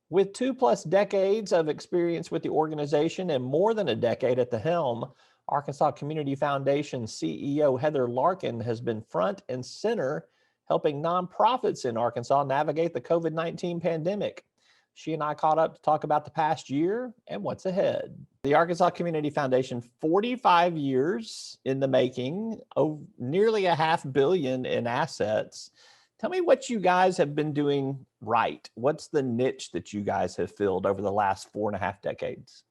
With 2+ decades of experience with the organization and more than a decade at the helm, Arkansas Community Foundation CEO Heather Larkin has been front and center helping nonprofits in Arkansas navigate the COVID-19 pandemic. She and I caught up to talk about the past year and what's ahead. The Arkansas Community Foundation, 45 years in the making, nearly $500 million in assets. Tell me what you guys have been doing right. What's the niche that you guys have filled over the last 4.5 decades?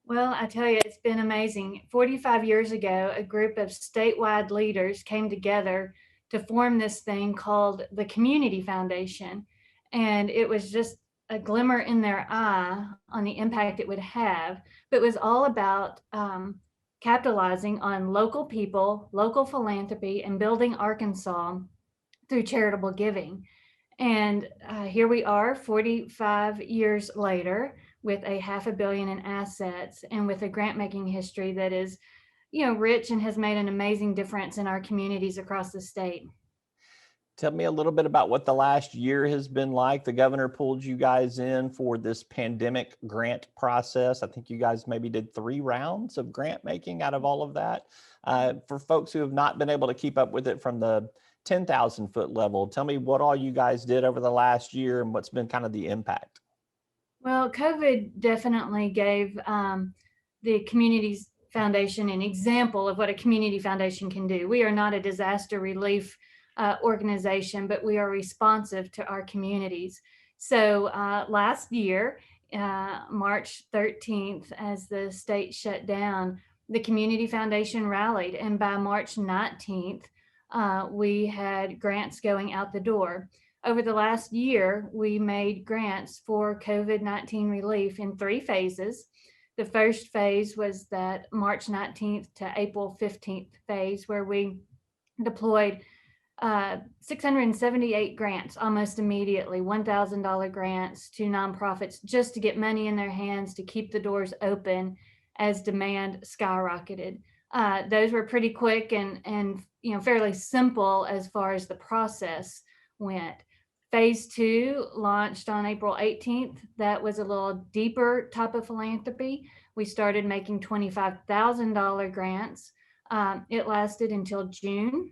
Well, I tell you, it's been amazing. 45 years ago, a group of statewide leaders came together to form this thing called the Community Foundation. And it was just a glimmer in their eye on the impact it would have. But it was all about capitalizing on local people, local philanthropy, and building Arkansas through charitable giving. And here we are 45 years later with a $500 million in assets and with a grant making history that is, rich and has made an amazing difference in our communities across the state. Tell me a little bit about what the last year has been like. The governor pulled you guys in for this pandemic grant process. I think you guys maybe did 3 rounds of grant making out of all of that. For folks who have not been able to keep up with it from the 10,000 foot level, tell me what all you guys did over the last year and what's been kind of the impact. Well, COVID definitely gave the Communities Foundation an example of what a community foundation can do. We are not a disaster relief organization, but we are responsive to our communities. So last year, March 13th, as the state shut down, the Community Foundation rallied, and by March 19th, we had grants going out the door. Over the last year, we made grants for COVID-19 relief in 3 phases. The first phase was that March 19th to April 15th phase, where we deployed 678 grants almost immediately, $1,000 grants to nonprofits just to get money in their hands to keep the doors open as demand skyrocketed. Those were pretty quick and fairly simple as far as the process went. Phase 2 launched on April 18th. That was a little deeper type of philanthropy. We started making $25,000 grants. It lasted until June.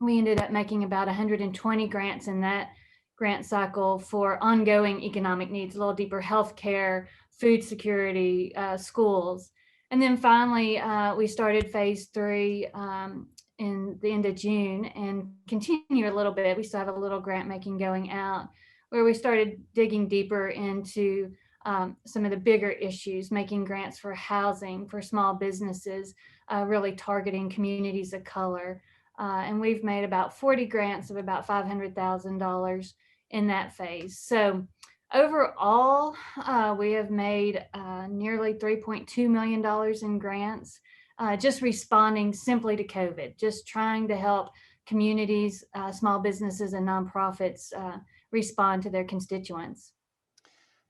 We ended up making about 120 grants in that grant cycle for ongoing economic needs, a little deeper healthcare, food security, schools. And then finally, we started phase 3 in the end of June and continue a little bit. We still have a little grant making going out where we started digging deeper into some of the bigger issues, making grants for housing, for small businesses, really targeting communities of color. And we've made about 40 grants of about $500,000 in that phase. So overall, we have made nearly $3.2 million in grants, just responding simply to COVID, just trying to help communities, small businesses, and nonprofits respond to their constituents.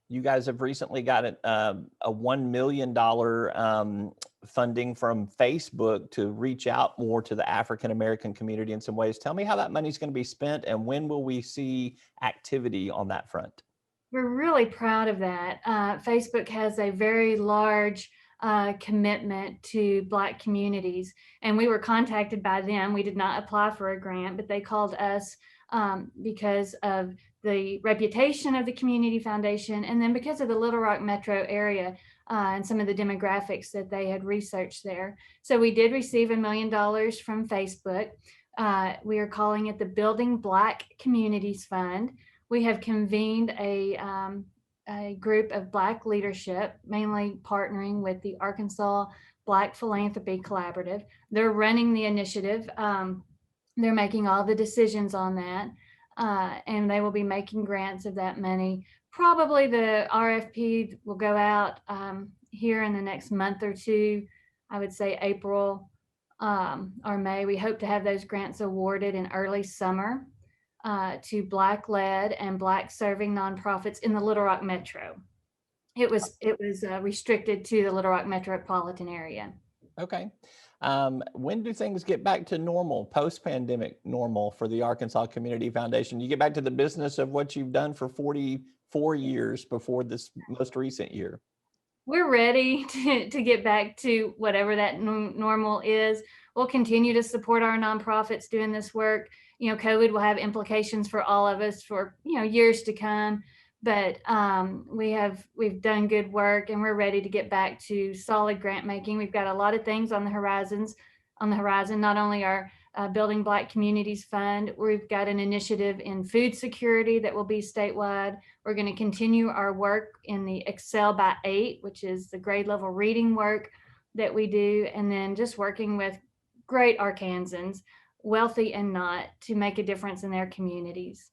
You guys have recently got a $1 million funding from Facebook to reach out more to the African-American community in some ways. Tell me how that money is going to be spent and when will we see activity on that front? We're really proud of that. Facebook has a very large commitment to Black communities, and we were contacted by them. We did not apply for a grant, but they called us because of the reputation of the Community Foundation, and then because of the Little Rock metro area and some of the demographics that they had researched there. So we did receive $1 million from Facebook. We are calling it the Building Black Communities Fund. We have convened a group of Black leadership, mainly partnering with the Arkansas Black Philanthropy Collaborative. They're running the initiative. They're making all the decisions on that. And they will be making grants of that money. Probably the RFP will go out here in the next month or two, I would say April or May. We hope to have those grants awarded in early summer to Black-led and Black-serving nonprofits in the Little Rock Metro. It was restricted to the Little Rock metropolitan area. Okay. When do things get back to normal, post-pandemic normal for the Arkansas Community Foundation? You get back to the business of what you've done for 45 4 years before this most recent year? We're ready to get back to whatever that normal is. We'll continue to support our nonprofits doing this work. COVID will have implications for all of us for years to come, but we've done good work, and we're ready to get back to solid grant making. We've got a lot of things on the horizon. Not only our Building Black Communities Fund, we've got an initiative in food security that will be statewide. We're going to continue our work in the Excel by 8, which is the grade level reading work that we do, and then just working with great Arkansans, wealthy and not, to make a difference in their communities.